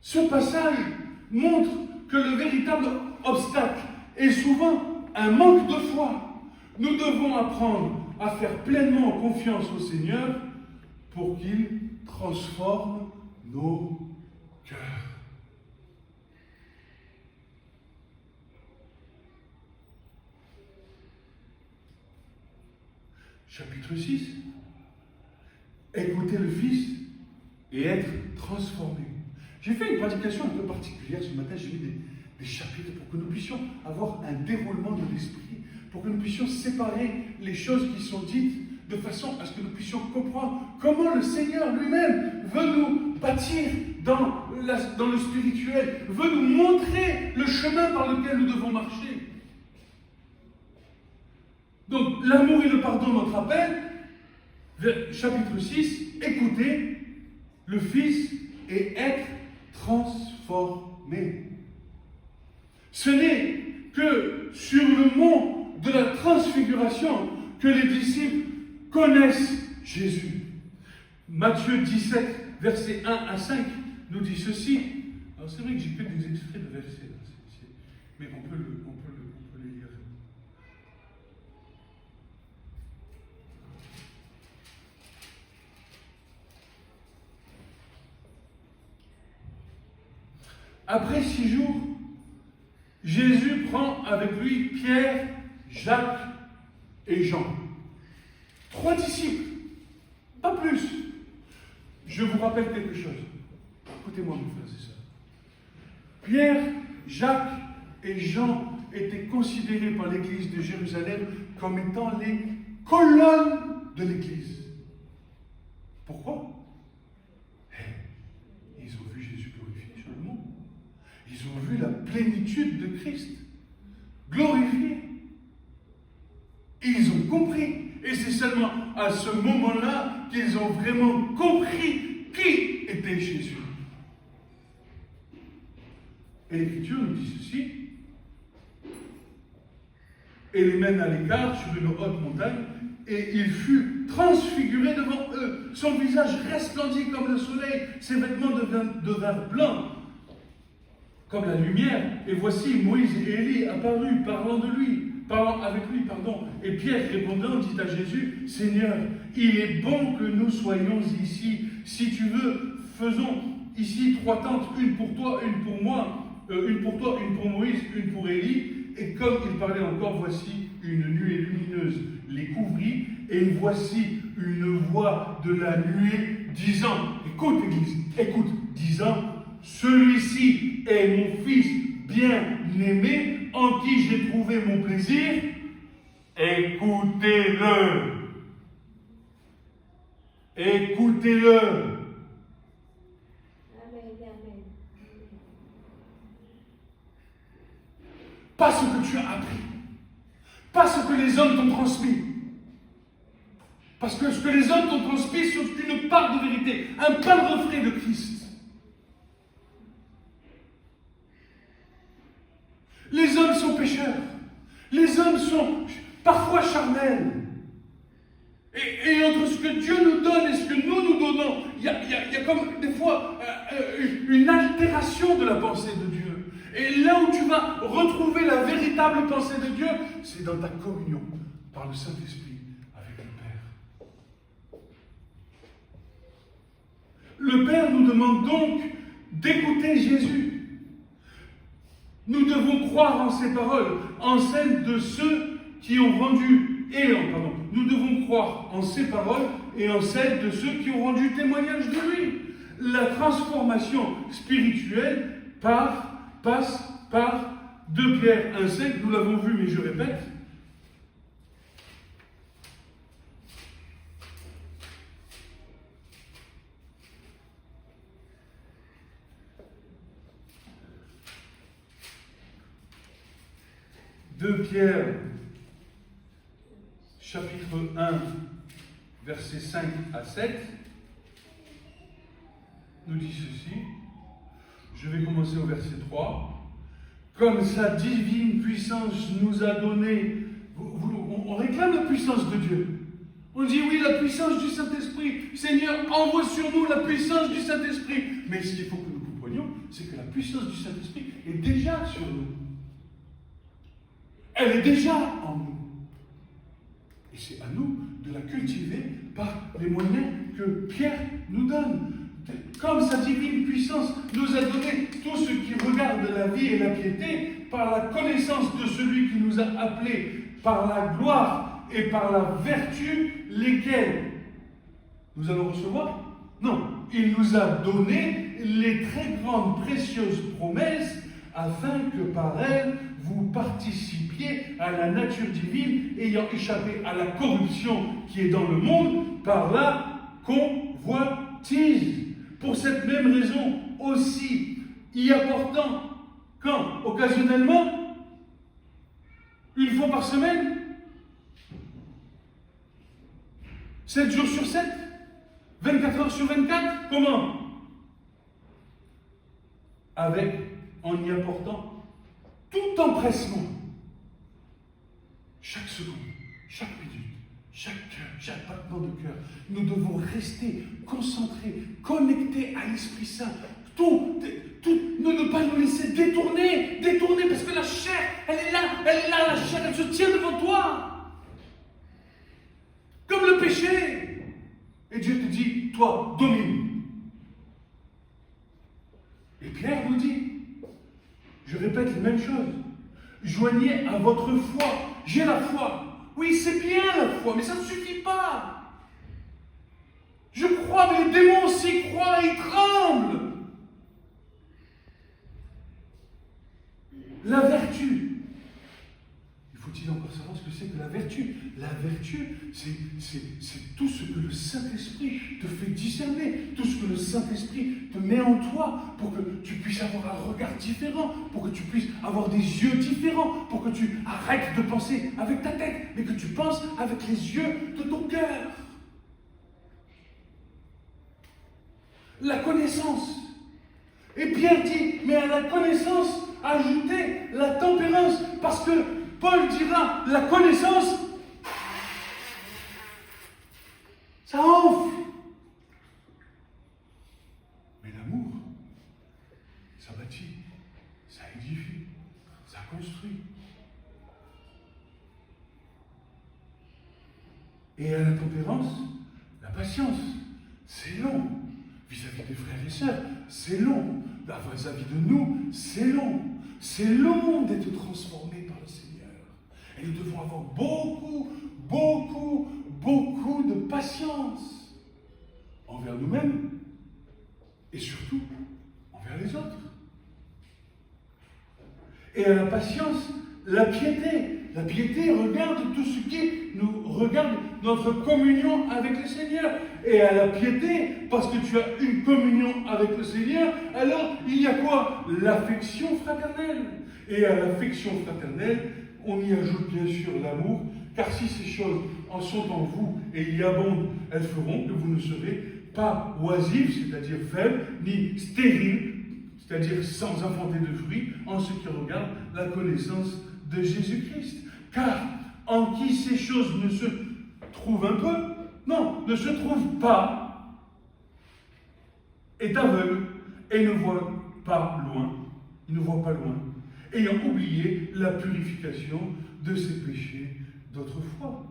Ce passage montre que le véritable obstacle est souvent un manque de foi. Nous devons apprendre à faire pleinement confiance au Seigneur pour qu'il transforme nos cœurs. Chapitre 6. Écouter le Fils et être transformé. J'ai fait une prédication un peu particulière ce matin, j'ai mis des chapitres pour que nous puissions avoir un déroulement de l'esprit, pour que nous puissions séparer les choses qui sont dites de façon à ce que nous puissions comprendre comment le Seigneur lui-même veut nous bâtir dans le spirituel, veut nous montrer le chemin par lequel nous devons marcher. Donc, l'amour et le pardon, notre appel, chapitre 6, écouter le Fils et être transformé. Ce n'est que sur le mont de la transfiguration que les disciples connaissent Jésus. Matthieu 17, versets 1 à 5, nous dit ceci. Alors c'est vrai que j'ai fait des extraits de versets, là, mais on peut le lire. Après 6 jours, Jésus prend avec lui Pierre, Jacques et Jean. 3 disciples, pas plus. Je vous rappelle quelque chose. Écoutez-moi, mes frères et sœurs. Pierre, Jacques et Jean étaient considérés par l'Église de Jérusalem comme étant les colonnes de l'Église. Pourquoi? Ils ont vu Jésus glorifié sur le monde. Ils ont vu la plénitude de Christ glorifié. Ils ont compris. Et c'est seulement à ce moment-là qu'ils ont vraiment compris qui était Jésus. Et l'Écriture nous dit ceci. Et les mène à l'écart sur une haute montagne, et il fut transfiguré devant eux. Son visage resplendit comme le soleil, ses vêtements devinrent blancs comme la lumière. Et voici Moïse et Élie apparus, parlant avec lui. Et Pierre répondant dit à Jésus, Seigneur, il est bon que nous soyons ici. Si tu veux, faisons ici 3 tentes, une pour toi, une pour moi, une pour toi, une pour Moïse, une pour Élie. Et comme il parlait encore, voici une nuée lumineuse les couvrit, et voici une voix de la nuée disant, écoute Église, écoute, disant, celui-ci est mon fils bien-aimé, en qui j'ai trouvé mon plaisir, écoutez-le. Écoutez-le. Amen. Amen. Pas ce que tu as appris, pas ce que les hommes t'ont transmis. Parce que ce que les hommes t'ont transmis, c'est une part de vérité, un pain de reflet de Christ. Les hommes sont pécheurs, les hommes sont parfois charnels. Et entre ce que Dieu nous donne et ce que nous donnons, il y a comme des fois une altération de la pensée de Dieu. Et là où tu vas retrouver la véritable pensée de Dieu, c'est dans ta communion par le Saint-Esprit avec le Père. Le Père nous demande donc d'écouter Jésus. Nous devons croire en ses paroles, en celles de ceux qui ont rendu nous devons croire en ses paroles et en celles de ceux qui ont rendu témoignage de lui. La transformation spirituelle passe par 2 Pierre 1,5, nous l'avons vu, mais je répète. Deux Pierre chapitre 1, versets 5 à 7, nous dit ceci. Je vais commencer au verset 3. Comme sa divine puissance nous a donné, on réclame la puissance de Dieu. On dit oui, la puissance du Saint-Esprit. Seigneur, envoie sur nous la puissance du Saint-Esprit. Mais ce qu'il faut que nous comprenions, c'est que la puissance du Saint-Esprit est déjà sur nous. Elle est déjà en nous. Et c'est à nous de la cultiver par les moyens que Pierre nous donne. Comme sa divine puissance nous a donné tout ce qui regarde la vie et la piété, par la connaissance de celui qui nous a appelés, par la gloire et par la vertu, lesquelles nous allons recevoir? Non, il nous a donné les très grandes, précieuses promesses, afin que par elles, vous participiez à la nature divine, ayant échappé à la corruption qui est dans le monde par la convoitise. Pour cette même raison aussi, y apportant, quand? Occasionnellement? Une fois par semaine? 7 jours sur 7? 24 heures sur 24? Comment? En y apportant tout empressement, chaque seconde, chaque minute, chaque cœur, chaque battement de cœur, nous devons rester concentrés, connectés à l'Esprit Saint. Ne pas nous laisser détourner, parce que la chair, elle est là, la chair, elle se tient devant toi. Comme le péché. Et Dieu te dit, toi, domine. Et Pierre nous dit, je répète les mêmes choses. Joignez à votre foi. J'ai la foi. Oui, c'est bien la foi, mais ça ne suffit pas. Je crois, mais les démons aussi croient et ils tremblent. La vertu. Il faut-il encore savoir ce que c'est que la vertu? La vertu, c'est tout ce que le Saint-Esprit te fait discerner, tout ce que le Saint-Esprit te met en toi pour que tu puisses avoir un regard différent, pour que tu puisses avoir des yeux différents, pour que tu arrêtes de penser avec ta tête, mais que tu penses avec les yeux de ton cœur. La connaissance. Et Pierre dit, mais à la connaissance, ajoutez la tempérance, parce que Paul dira, la connaissance, ça enfle. Mais l'amour, ça bâtit, ça édifie, ça construit. Et à la tempérance, la patience, c'est long. Vis-à-vis des frères et sœurs, c'est long. Vis-à-vis de nous, c'est long. C'est long d'être transformé par le Seigneur. Et nous devons avoir beaucoup, beaucoup, beaucoup de patience envers nous-mêmes et surtout envers les autres. Et à la patience, la piété. La piété regarde tout ce qui nous regarde notre communion avec le Seigneur. Et à la piété, parce que tu as une communion avec le Seigneur, alors il y a quoi? L'affection fraternelle. Et à l'affection fraternelle, on y ajoute bien sûr l'amour, car si ces choses en sont en vous et y abondent, elles feront que vous ne serez pas oisifs, c'est-à-dire faibles, ni stériles, c'est-à-dire sans enfanter de fruits, en ce qui regarde la connaissance de Jésus-Christ. Car en qui ces choses ne se trouvent un peu, non, ne se trouvent pas, est aveugle et ne voit pas loin, il ne voit pas loin, ayant oublié la purification de ses péchés d'autrefois.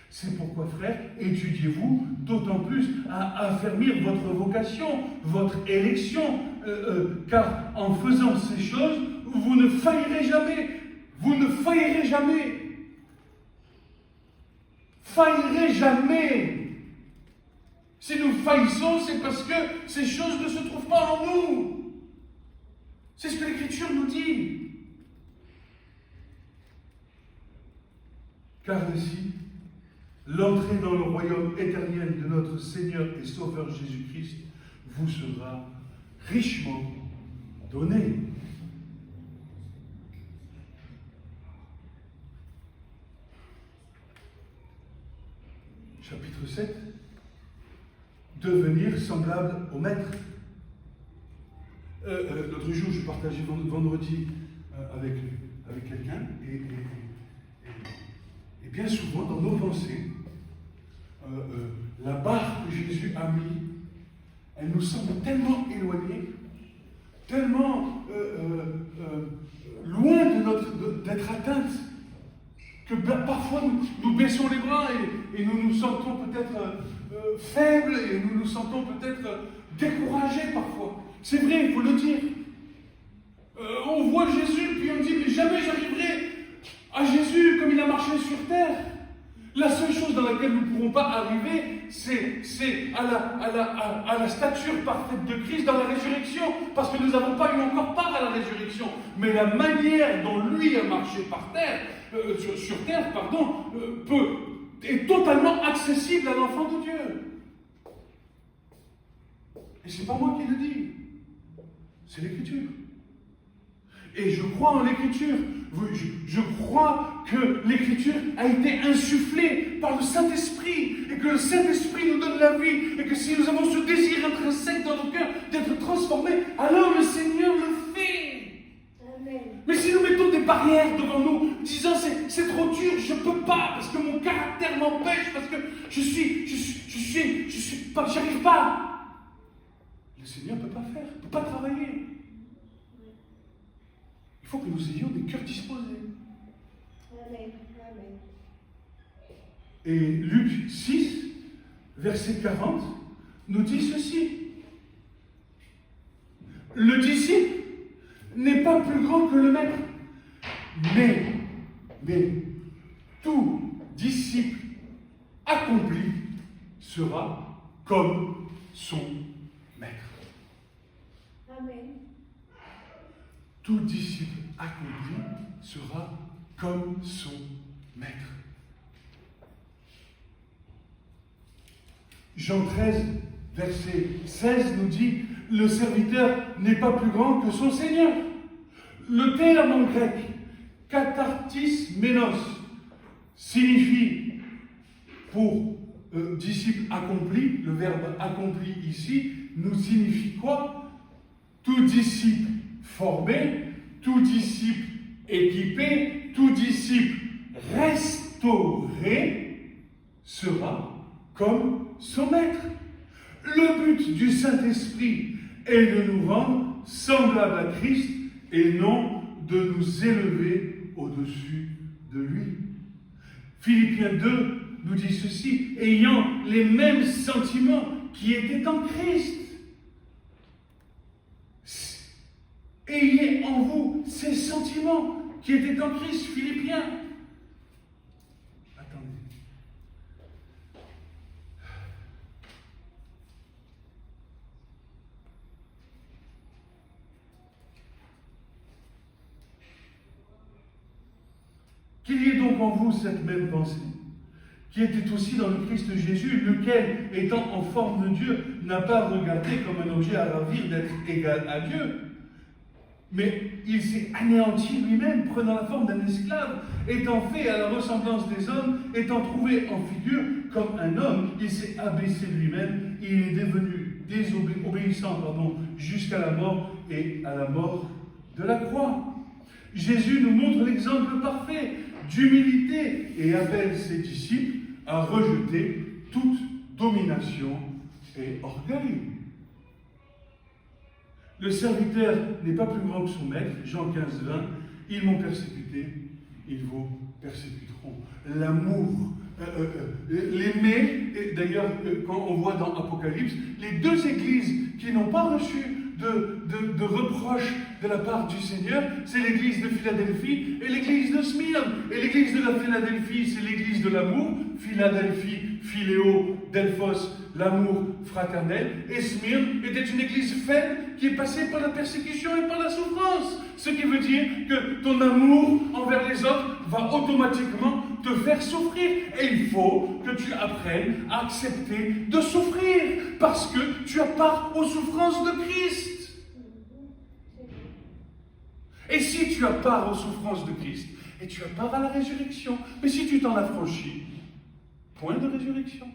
C'est pourquoi, frères, étudiez-vous d'autant plus à affermir votre vocation, votre élection, car en faisant ces choses, vous ne faillirez jamais. Vous ne faillirez jamais. Faillirez jamais. Si nous faillissons, c'est parce que ces choses ne se trouvent pas en nous. C'est ce que l'Écriture nous dit. Car ainsi, l'entrée dans le royaume éternel de notre Seigneur et Sauveur Jésus-Christ vous sera richement donnée. Chapitre 7. Devenir semblable au Maître. L'autre jour, je partageais vendredi avec quelqu'un, et bien souvent, dans nos pensées, la barre que Jésus a mise, elle nous semble tellement éloignée, tellement loin d'être atteinte, que parfois nous baissons les bras et nous nous sentons peut-être faibles et nous nous sentons peut-être découragés parfois. C'est vrai, il faut le dire. On voit Jésus, puis on dit, mais jamais j'arriverai à Jésus comme il a marché sur terre. La seule chose dans laquelle nous ne pourrons pas arriver, c'est à la stature parfaite de Christ dans la résurrection, parce que nous n'avons pas eu encore part à la résurrection. Mais la manière dont lui a marché par terre, sur terre, est totalement accessible à l'enfant de Dieu. Et c'est pas moi qui le dis, c'est l'Écriture. Et je crois en l'Écriture. Je crois que l'Écriture a été insufflée par le Saint-Esprit et que le Saint-Esprit nous donne la vie et que si nous avons ce désir intrinsèque dans nos cœurs d'être transformés, alors le Seigneur le fait. Amen. Mais si nous mettons des barrières devant nous, disant c'est trop dur, je ne peux pas parce que mon caractère m'empêche, parce que j'arrive pas. Le Seigneur ne peut pas faire, ne peut pas travailler. Il faut que nous ayons des cœurs disposés. Amen. Amen. Et Luc 6, verset 40, nous dit ceci. Le disciple n'est pas plus grand que le maître, mais tout disciple accompli sera comme son maître. Amen. Tout disciple accompli sera comme son maître. Jean 13, verset 16 nous dit « Le serviteur n'est pas plus grand que son Seigneur ». Le terme en grec « katartis menos » signifie pour disciple accompli, le verbe accompli ici, nous signifie quoi? Tout disciple formé, tout disciple équipé, tout disciple restauré sera comme son maître. Le but du Saint-Esprit est de nous rendre semblables à Christ et non de nous élever au-dessus de lui. Philippiens 2 nous dit ceci, ayant les mêmes sentiments qui étaient en Christ. Ayez en vous ces sentiments qui étaient en Christ, Philippiens. Qu'il y ait donc en vous cette même pensée, qui était aussi dans le Christ Jésus, lequel, étant en forme de Dieu, n'a pas regardé comme un objet à ravir d'être égal à Dieu, mais il s'est anéanti lui-même, prenant la forme d'un esclave, étant fait à la ressemblance des hommes, étant trouvé en figure comme un homme, il s'est abaissé lui-même, il est devenu obéissant jusqu'à la mort et à la mort de la croix. Jésus nous montre l'exemple parfait d'humilité et appelle ses disciples à rejeter toute domination et orgueil. Le serviteur n'est pas plus grand que son maître, Jean 15, 20, ils m'ont persécuté, ils vous persécuteront. L'amour, l'aimer, d'ailleurs, quand on voit dans Apocalypse, les deux églises qui n'ont pas reçu de reproches de la part du Seigneur, c'est l'église de Philadelphie et l'église de Smyrne. Et l'église de la Philadelphie, c'est l'église de l'amour. Philadelphie, Philéo, Delphos, l'amour fraternel. Et Smyrne était une église faible qui est passée par la persécution et par la souffrance. Ce qui veut dire que ton amour envers les autres va automatiquement te faire souffrir. Et il faut que tu apprennes à accepter de souffrir parce que tu as part aux souffrances de Christ. Et si tu as part aux souffrances de Christ, et tu as part à la résurrection, mais si tu t'en affranchis, point de résurrection.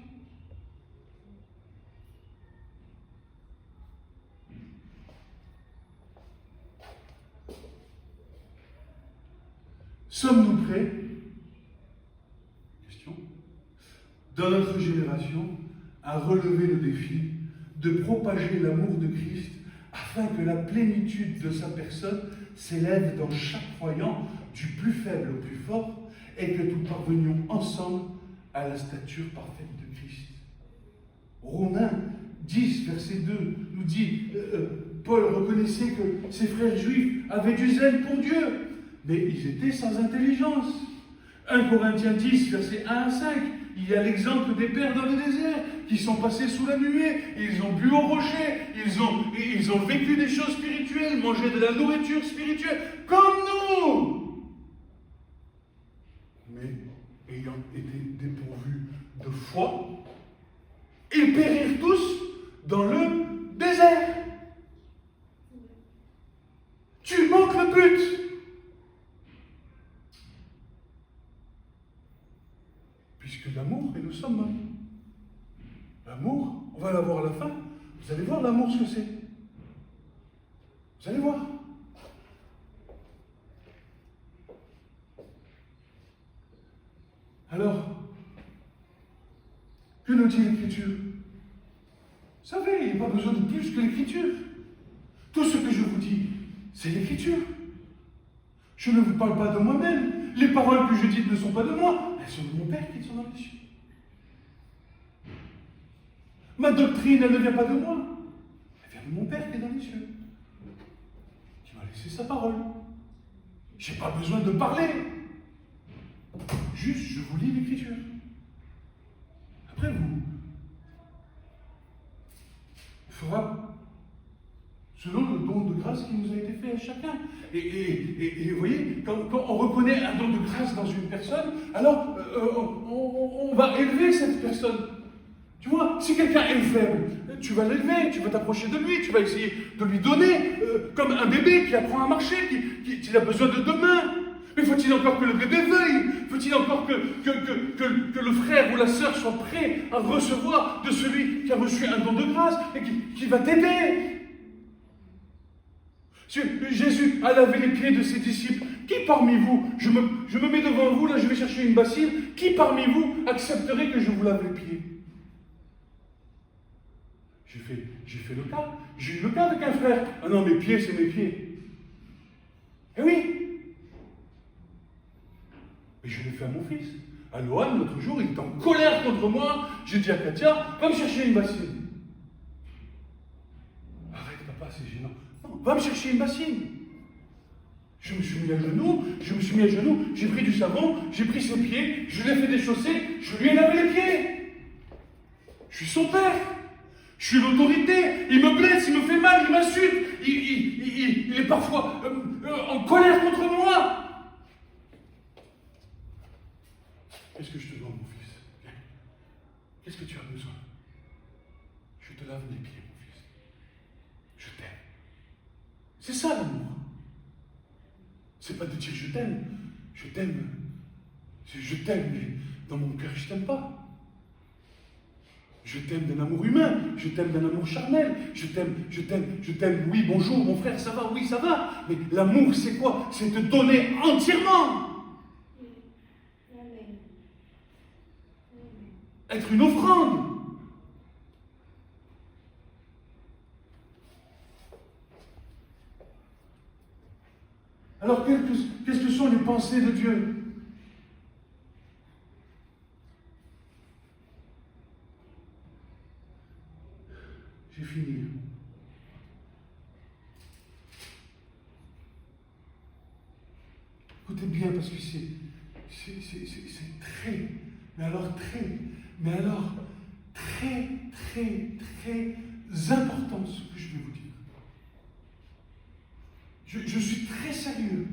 Sommes-nous prêts? Question. Dans notre génération, à relever le défi de propager l'amour de Christ afin que la plénitude de sa personne s'élève dans chaque croyant, du plus faible au plus fort, et que nous parvenions ensemble à la stature parfaite de Christ. Romains 10, verset 2, nous dit, Paul reconnaissait que ses frères juifs avaient du zèle pour Dieu, mais ils étaient sans intelligence. 1 Corinthiens 10, versets 1 à 5, il y a l'exemple des pères dans le désert qui sont passés sous la nuée, ils ont bu au rocher, ils ont vécu des choses spirituelles, mangé de la nourriture spirituelle, comme nous. Mais ayant été dépourvus de foi, ils périrent tous dans le désert. Tu manques le but. Puisque l'amour, et nous sommes un. L'amour, on va l'avoir à la fin. Vous allez voir l'amour ce que c'est. Vous allez voir. Alors, que nous dit l'Écriture? Vous savez, il n'y a pas besoin de plus que l'Écriture. Tout ce que je vous dis, c'est l'Écriture. Je ne vous parle pas de moi-même. Les paroles que je dis ne sont pas de moi, elles sont de mon Père qui sont dans les cieux. Ma doctrine, elle ne vient pas de moi. Elle vient de mon Père qui est dans les cieux. Qui m'a laissé sa parole. Je n'ai pas besoin de parler. Juste, je vous lis l'Écriture. Après, vous fera selon le don de grâce qui nous a été fait à chacun. Et vous voyez, quand on reconnaît un don de grâce dans une personne, alors on va élever cette personne. Tu vois, si quelqu'un est faible, tu vas l'élever, tu vas t'approcher de lui, tu vas essayer de lui donner, comme un bébé qui apprend à marcher, qui a besoin de deux mains. Mais faut-il encore que le bébé veuille? Faut-il encore que le frère ou la sœur soit prêt à recevoir de celui qui a reçu un don de grâce et qui va t'aider? Jésus a lavé les pieds de ses disciples. Qui parmi vous, je me mets devant vous, là je vais chercher une bassine, qui parmi vous accepterait que je vous lave les pieds? J'ai fait le cas. J'ai eu le cas avec un frère. Ah non, mes pieds, c'est mes pieds. Eh oui. Et je l'ai fait à mon fils. À Lohan, l'autre jour, il était en colère contre moi. J'ai dit à Katia, va me chercher une bassine. Arrête, papa, c'est gênant. Non, va me chercher une bassine. Je me suis mis à genoux, j'ai pris du savon, j'ai pris ses pieds, je l'ai fait déchausser, je lui ai lavé les pieds. Je suis son père. Je suis l'autorité. Il me blesse, il me fait mal, il m'insulte. Il est parfois en colère contre moi. qu'est-ce que je te demande, mon fils? Viens. Qu'est-ce que tu as besoin? Je te lave les pieds, mon fils. Je t'aime. C'est ça l'amour. C'est pas de dire je t'aime. Je t'aime. Je t'aime, mais dans mon cœur, je t'aime pas. Je t'aime d'un amour humain, je t'aime d'un amour charnel, je t'aime, oui, bonjour, mon frère, ça va, oui, ça va. Mais l'amour, c'est quoi? C'est te donner entièrement. Amen. Être une offrande. Alors, qu'est-ce que sont les pensées de Dieu? J'ai fini. Écoutez bien, parce que c'est très, mais alors très, très, très important ce que je vais vous dire. Je suis très sérieux.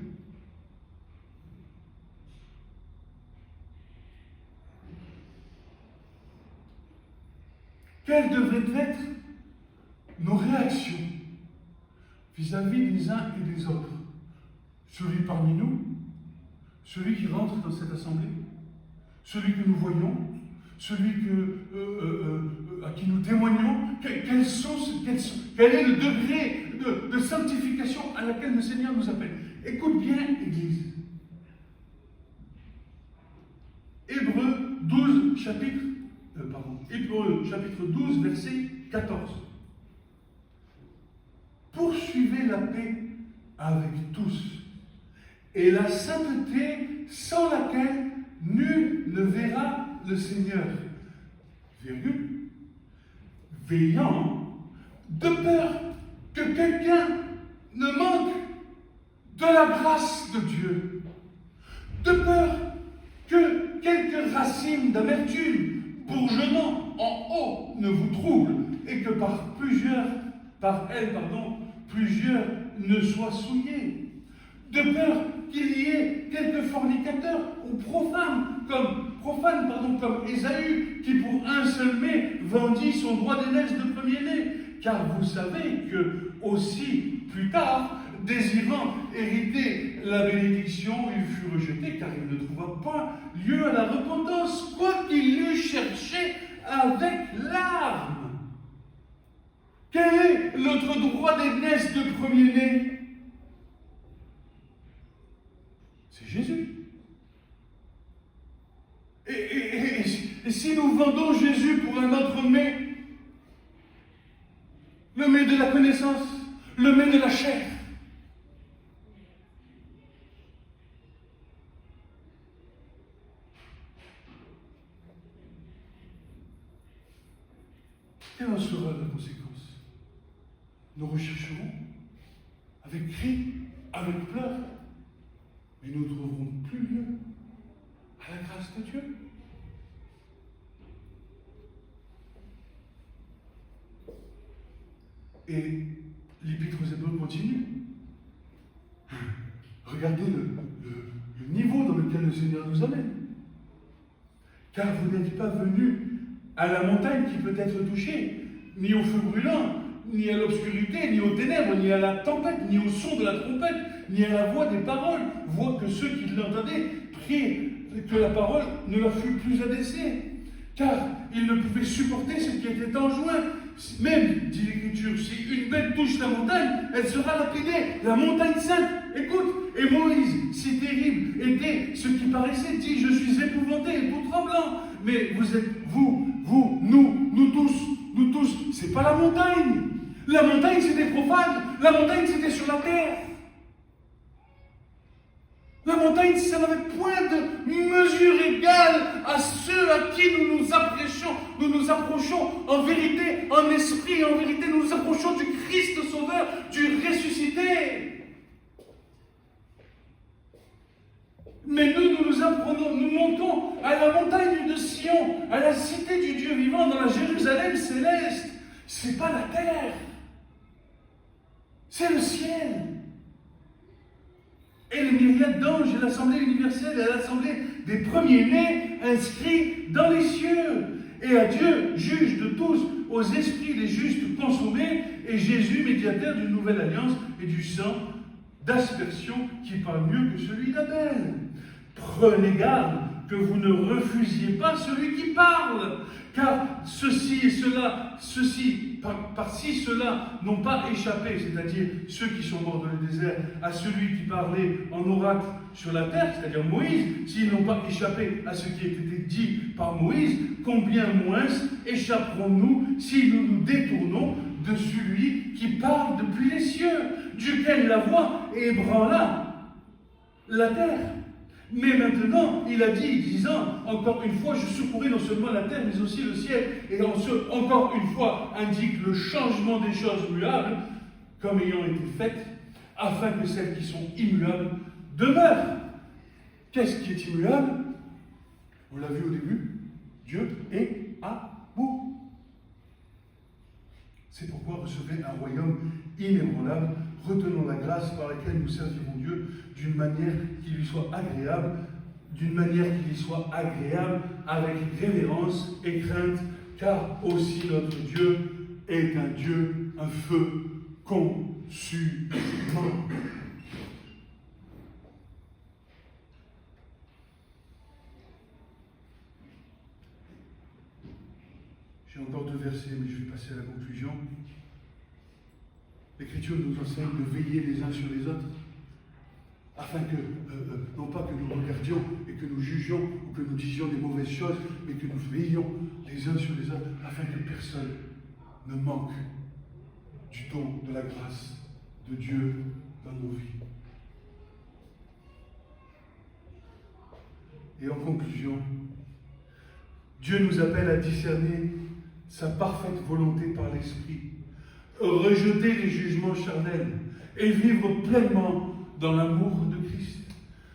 Quelles devraient être nos réactions vis-à-vis des uns et des autres? Celui parmi nous, celui qui rentre dans cette assemblée, celui que nous voyons, celui à qui nous témoignons, quel est le degré de sanctification à laquelle le Seigneur nous appelle? Écoute bien, Église. Hébreux chapitre 12, verset 14. Poursuivez la paix avec tous et la sainteté sans laquelle nul ne verra le Seigneur. Virgule. Veillant de peur que quelqu'un ne manque de la grâce de Dieu, de peur que quelques racines d'amertume bourgeonnant en haut ne vous troublent et que par elles, plusieurs ne soient souillés, de peur qu'il y ait quelques fornicateurs ou profanes comme Ésaü, qui pour un seul mets vendit son droit d'aînesse de premier-né. Car vous savez que aussi plus tard, désirant hériter la bénédiction, il fut rejeté car il ne trouva pas lieu à la repentance, quoiqu'il l'eût cherché avec larmes. Quel est notre droit d'aînesse de premier-né? C'est Jésus. Et si nous vendons Jésus pour un autre mets, le mets de la connaissance, le mets de la chair, quelle en sera la conséquence? Nous rechercherons avec cris, avec pleurs, mais nous ne trouverons plus lieu à la grâce de Dieu. Et l'Épître aux Hébreux continue. Regardez le niveau dans lequel le Seigneur nous amène. Car vous n'êtes pas venus à la montagne qui peut être touchée, ni au feu brûlant, ni à l'obscurité, ni aux ténèbres, ni à la tempête, ni au son de la trompette, ni à la voix des paroles, voix que ceux qui l'entendaient priaient que la parole ne leur fût plus adressée. Car ils ne pouvaient supporter ce qui était enjoint. Même, dit l'Écriture, si une bête touche la montagne, elle sera lapidée, la montagne sainte. Écoute, et Moïse, si terrible était ce qui paraissait, dit, je suis épouvanté et tout tremblant. Mais vous êtes, nous tous, c'est pas la montagne. La montagne, c'était profane. La montagne, c'était sur la terre. La montagne, ça n'avait point de mesure égale à ceux à qui nous nous approchons en vérité, en esprit, en vérité, nous nous approchons du Christ Sauveur, du ressuscité. Mais nous montons à la montagne de Sion, à la cité du Dieu vivant, dans la Jérusalem céleste. C'est pas la terre, c'est le ciel. Et les myriades d'anges et l'assemblée universelle et l'assemblée des premiers-nés inscrit dans les cieux. Et à Dieu, juge de tous, aux esprits les justes consommés, et Jésus, médiateur d'une nouvelle alliance et du sang d'aspersion qui parle mieux que celui d'Abel. Prenez garde que vous ne refusiez pas celui qui parle, car ceci et cela, par-ci cela n'ont pas échappé, c'est-à-dire ceux qui sont morts dans le désert, à celui qui parlait en oracle sur la terre, c'est-à-dire Moïse, s'ils n'ont pas échappé à ce qui a été dit par Moïse, combien moins échapperons-nous si nous nous détournons de celui qui parle depuis les cieux, duquel la voix ébranla la terre. Mais maintenant, il a dit, disant, encore une fois, je secouerai non seulement la terre, mais aussi le ciel. Et encore une fois, indique le changement des choses muables, comme ayant été faites, afin que celles qui sont immuables demeurent. Qu'est-ce qui est immuable? On l'a vu au début, Dieu est amour. C'est pourquoi recevez un royaume inébranlable, retenons la grâce par laquelle nous servirons Dieu d'une manière qui lui soit agréable, avec révérence et crainte, car aussi notre Dieu est un Dieu, un feu consumant. J'ai encore 2 versets, mais je vais passer à la conclusion. L'Écriture nous enseigne de veiller les uns sur les autres, afin que, non pas que nous regardions et que nous jugions ou que nous disions des mauvaises choses, mais que nous veillions les uns sur les autres, afin que personne ne manque du don de la grâce de Dieu dans nos vies. Et en conclusion, Dieu nous appelle à discerner sa parfaite volonté par l'Esprit, rejeter les jugements charnels et vivre pleinement dans l'amour de Christ.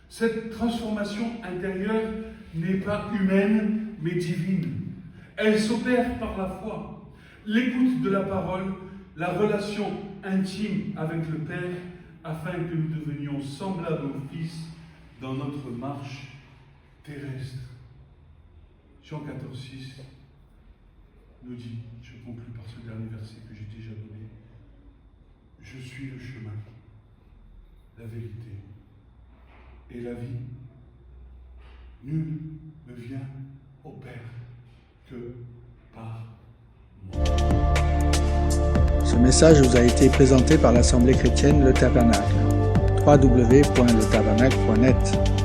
Cette transformation intérieure n'est pas humaine, mais divine. Elle s'opère par la foi, l'écoute de la parole, la relation intime avec le Père, afin que nous devenions semblables au Fils dans notre marche terrestre. Jean 14,6 nous dit, je conclus par ce dernier verset que j'ai déjà donné, je suis le chemin, la vérité et la vie. Nul ne vient au Père que par moi. Ce message vous a été présenté par l'Assemblée chrétienne Le Tabernacle. www.letabernacle.net